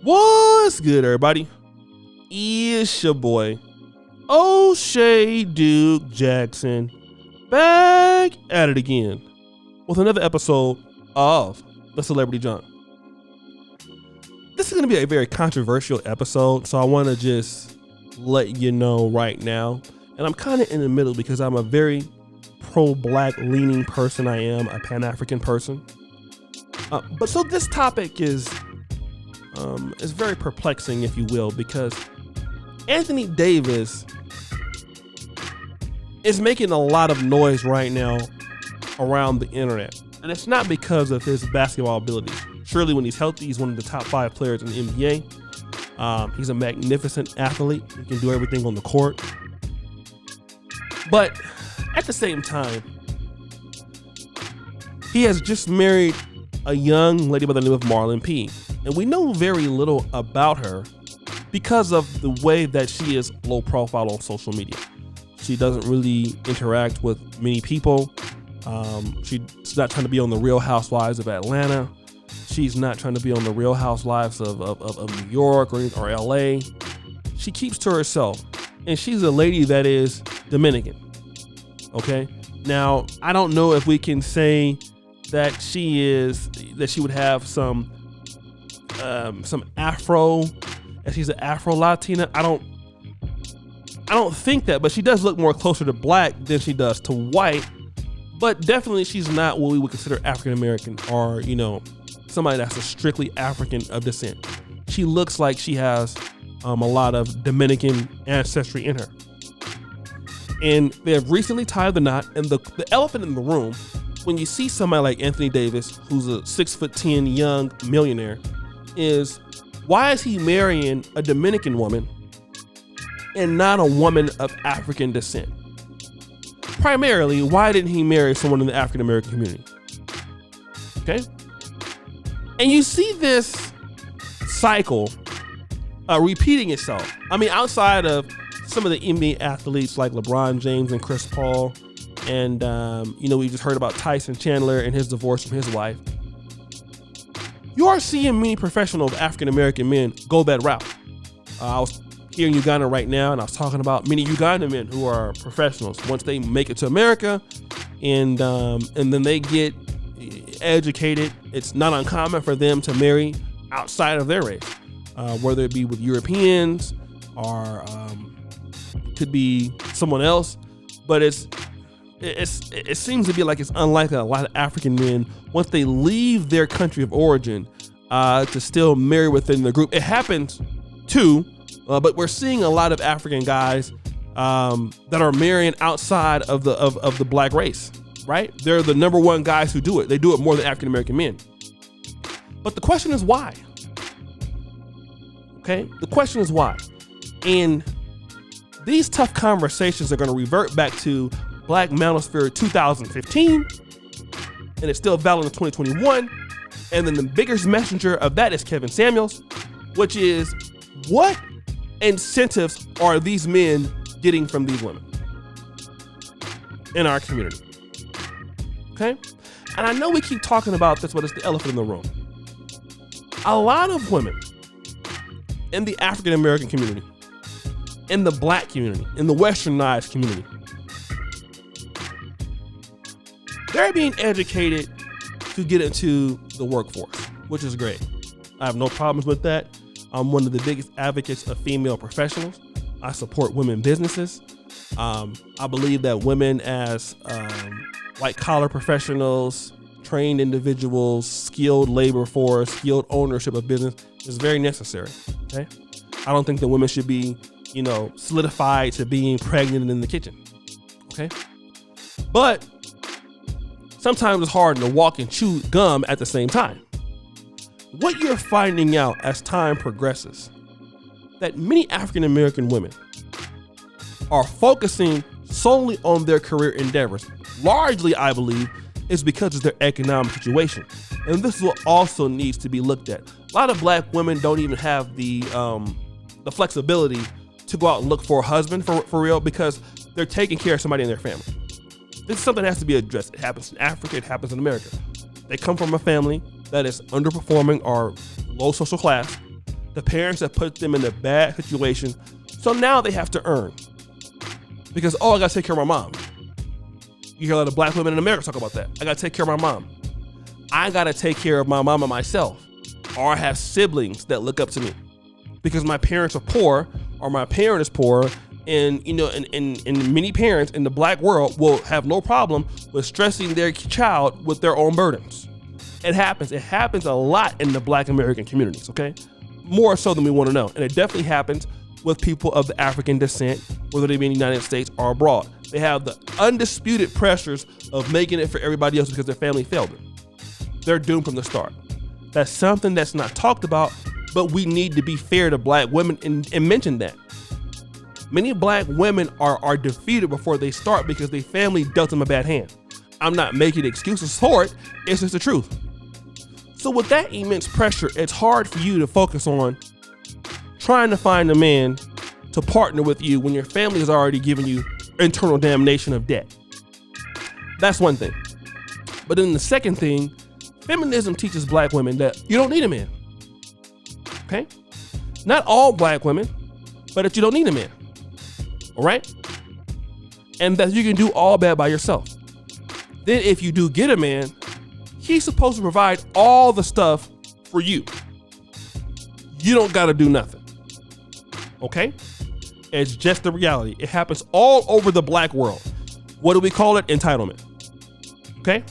What's good, everybody? It's your boy, O'Shea Duke Jackson, back at it again with another episode of The Celebrity Junk. This is going to be a very controversial episode, so I want to just let you know right now. And I'm kind of in the middle because I'm a very pro-black leaning person. I am a Pan-African person. But so this topic is very perplexing, if you will, because Anthony Davis is making a lot of noise right now around the internet. And it's not because of his basketball abilities. Surely when he's healthy, he's one of the top 5 players in the NBA. He's a magnificent athlete. He can do everything on the court. But at the same time, he has just married a young lady by the name of Marlen P. And we know very little about her because of the way that she is low profile on social media. She doesn't really interact with many people. She's not trying to be on the Real Housewives of Atlanta. She's not trying to be on the Real Housewives of New York or LA. She keeps to herself. And she's a lady that is Dominican. Okay? Now, I don't know if we can say that she would have some Afro, and she's an Afro Latina. I don't think that, but she does look more closer to black than she does to white. But definitely she's not what we would consider African American, or somebody that's a strictly African of descent. She looks like she has a lot of Dominican ancestry in her. And they have recently tied the knot, and the elephant in the room, when you see somebody like Anthony Davis, who's a 6'10" young millionaire, is why is he marrying a Dominican woman and not a woman of African descent? Primarily, why didn't he marry someone in the African American community? Okay? And you see this cycle repeating itself. I mean, outside of some of the NBA athletes like LeBron James and Chris Paul, and we just heard about Tyson Chandler and his divorce from his wife. You are seeing many professional African American men go that route. I was here in Uganda right now, and I was talking about many Ugandan men who are professionals. Once they make it to America, and then they get educated, it's not uncommon for them to marry outside of their race, whether it be with Europeans or could be someone else. But it seems to be like it's unlikely a lot of African men, once they leave their country of origin, to still marry within the group. It happens too, but we're seeing a lot of African guys that are marrying outside of the black race, right? They're the number one guys who do it. They do it more than African American men. But the question is why? Okay, the question is why. And these tough conversations are going to revert back to Black Manosphere 2015, and it's still valid in 2021. And then the biggest messenger of that is Kevin Samuels, which is, what incentives are these men getting from these women in our community? Okay? And I know we keep talking about this, but it's the elephant in the room. A lot of women in the African American community, in the black community, in the westernized community, they're being educated to get into the workforce, which is great. I have no problems with that. I'm one of the biggest advocates of female professionals. I support women businesses. I believe that women as white collar professionals, trained individuals, skilled labor force, skilled ownership of business is very necessary. Okay, I don't think that women should be, solidified to being pregnant in the kitchen. Okay, but sometimes it's hard to walk and chew gum at the same time. What you're finding out as time progresses, that many African American women are focusing solely on their career endeavors. Largely, I believe, is because of their economic situation. And this is what also needs to be looked at. A lot of black women don't even have the flexibility to go out and look for a husband for real, because they're taking care of somebody in their family. This is something that has to be addressed. It happens in Africa, it happens in America. They come from a family that is underperforming or low social class. The parents have put them in a bad situation, so now they have to earn. Because, I gotta take care of my mom. You hear a lot of black women in America talk about that. I gotta take care of my mom. I gotta take care of my mama myself. Or I have siblings that look up to me. Because my parents are poor, or my parent is poor, and and many parents in the black world will have no problem with stressing their child with their own burdens. It happens. It happens a lot in the black American communities, okay? More so than we want to know. And it definitely happens with people of the African descent, whether they be in the United States or abroad. They have the undisputed pressures of making it for everybody else because their family failed them. They're doomed from the start. That's something that's not talked about, but we need to be fair to black women and mention that. Many black women are defeated before they start because their family dealt them a bad hand. I'm not making excuses for it, it's just the truth. So with that immense pressure, it's hard for you to focus on trying to find a man to partner with you when your family has already given you internal damnation of debt. That's one thing. But then the second thing, feminism teaches black women that you don't need a man. Okay? Not all black women, but that you don't need a man. All right? And that you can do all that by yourself. Then if you do get a man, he's supposed to provide all the stuff for you. You don't got to do nothing. Okay? It's just the reality. It happens all over the black world. What do we call it? Entitlement. Okay?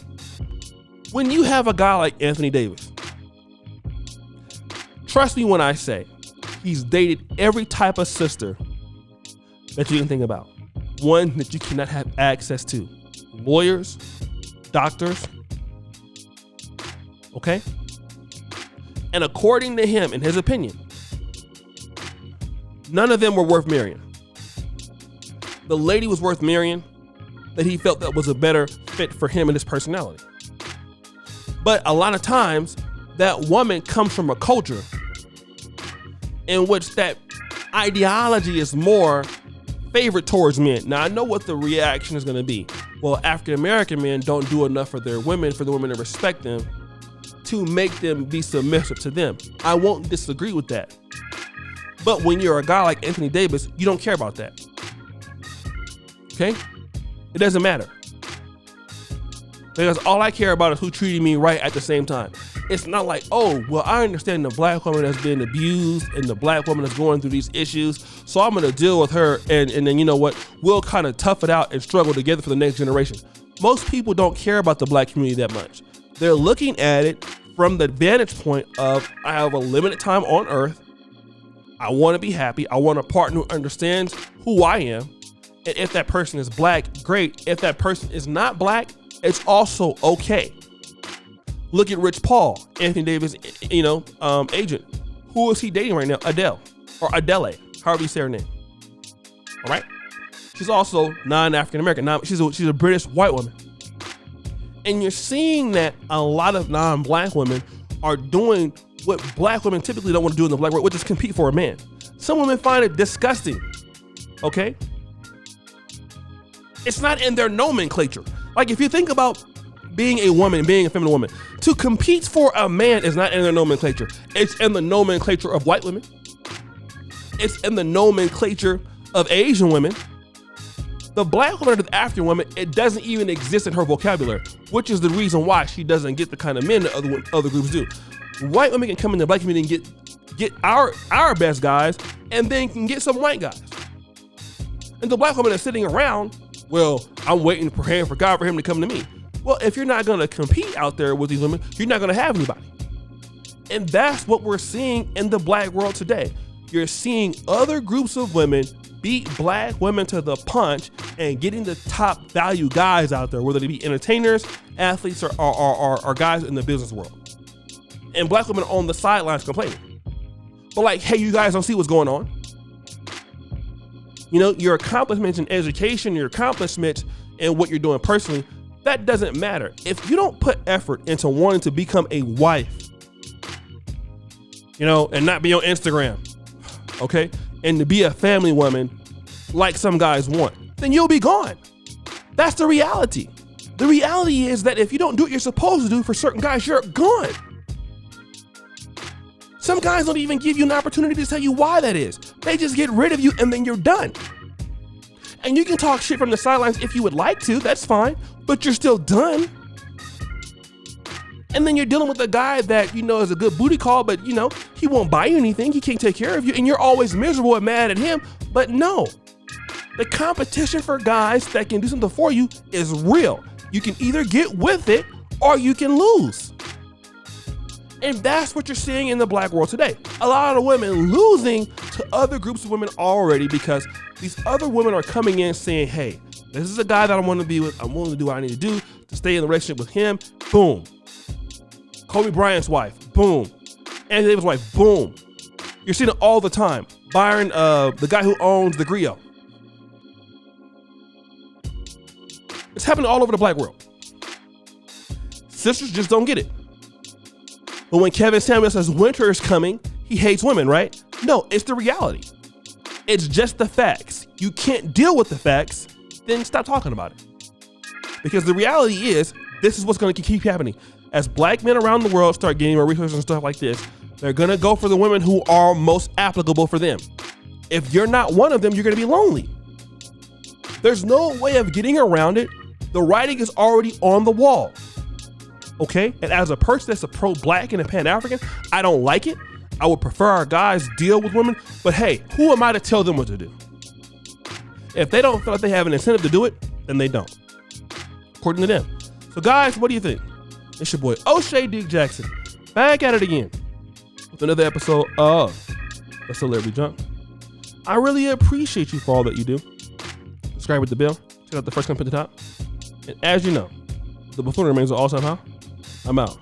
When you have a guy like Anthony Davis, trust me when I say he's dated every type of sister that you can think about. One that you cannot have access to. Lawyers, doctors, okay? And according to him, in his opinion, none of them were worth marrying. The lady was worth marrying that he felt that was a better fit for him and his personality. But a lot of times, that woman comes from a culture in which that ideology is more favored towards men. Now, I know what the reaction is going to be. Well, African-American men don't do enough for their women, for the women to respect them, to make them be submissive to them. I won't disagree with that. But when you're a guy like Anthony Davis, you don't care about that. Okay? It doesn't matter. Because all I care about is who treated me right at the same time. It's not like, oh, well, I understand the black woman that's been abused and the black woman that's going through these issues, so I'm going to deal with her and then, you know what, we'll kind of tough it out and struggle together for the next generation. Most people don't care about the black community that much. They're looking at it from the vantage point of, I have a limited time on earth. I want to be happy. I want a partner who understands who I am. And if that person is black, great. If that person is not black, it's also okay. Look at Rich Paul, Anthony Davis, agent. Who is he dating right now? Adele, or Adele, however you say her name. All right. She's also non-African American. She's a British white woman. And you're seeing that a lot of non-black women are doing what black women typically don't want to do in the black world, which is compete for a man. Some women find it disgusting. Okay. It's not in their nomenclature. Like, if you think about being a woman, being a feminine woman, to compete for a man is not in their nomenclature. It's in the nomenclature of white women. It's in the nomenclature of Asian women. The black woman or the African woman, it doesn't even exist in her vocabulary, which is the reason why she doesn't get the kind of men that other groups do. White women can come in the black community and get our best guys, and then can get some white guys. And the black woman is sitting around, well, I'm waiting for God for him to come to me. Well, if you're not going to compete out there with these women, you're not going to have anybody. And that's what we're seeing in the black world today. You're seeing other groups of women beat black women to the punch and getting the top value guys out there, whether they be entertainers, athletes, or guys in the business world. And black women are on the sidelines complaining. But like, hey, you guys don't see what's going on. You know, your accomplishments in education, your accomplishments in what you're doing personally, that doesn't matter. If you don't put effort into wanting to become a wife, and not be on Instagram, okay, and to be a family woman like some guys want, then you'll be gone. That's the reality. The reality is that if you don't do what you're supposed to do for certain guys, you're gone. Some guys don't even give you an opportunity to tell you why that is. They just get rid of you and then you're done. And you can talk shit from the sidelines if you would like to, that's fine, but you're still done. And then you're dealing with a guy that, you know, is a good booty call, but, you know, he won't buy you anything. He can't take care of you. And you're always miserable and mad at him. But no, the competition for guys that can do something for you is real. You can either get with it or you can lose. And that's what you're seeing in the black world today. A lot of women losing to other groups of women already because these other women are coming in saying, hey, this is a guy that I want to be with. I'm willing to do what I need to do to stay in the relationship with him. Boom. Kobe Bryant's wife, boom. Anthony Davis' wife, boom. You're seeing it all the time. Byron, the guy who owns the Griot. It's happening all over the black world. Sisters just don't get it. But when Kevin Samuels says winter is coming, he hates women, right? No, it's the reality. It's just the facts. You can't deal with the facts, then stop talking about it. Because the reality is, this is what's going to keep happening. As black men around the world start getting more resources and stuff like this, they're going to go for the women who are most applicable for them. If you're not one of them, you're going to be lonely. There's no way of getting around it. The writing is already on the wall. Okay? And as a person that's a pro-black and a pan-African, I don't like it. I would prefer our guys deal with women. But hey, who am I to tell them what to do? If they don't feel like they have an incentive to do it, then they don't. According to them. So guys, what do you think? It's your boy O'Shea Dick Jackson, back at it again with another episode of The Celebrity Junk. I really appreciate you for all that you do. Subscribe with the bell. Check out the first comment at the top. And as you know, the buffoon remains an all-time high. I'm out.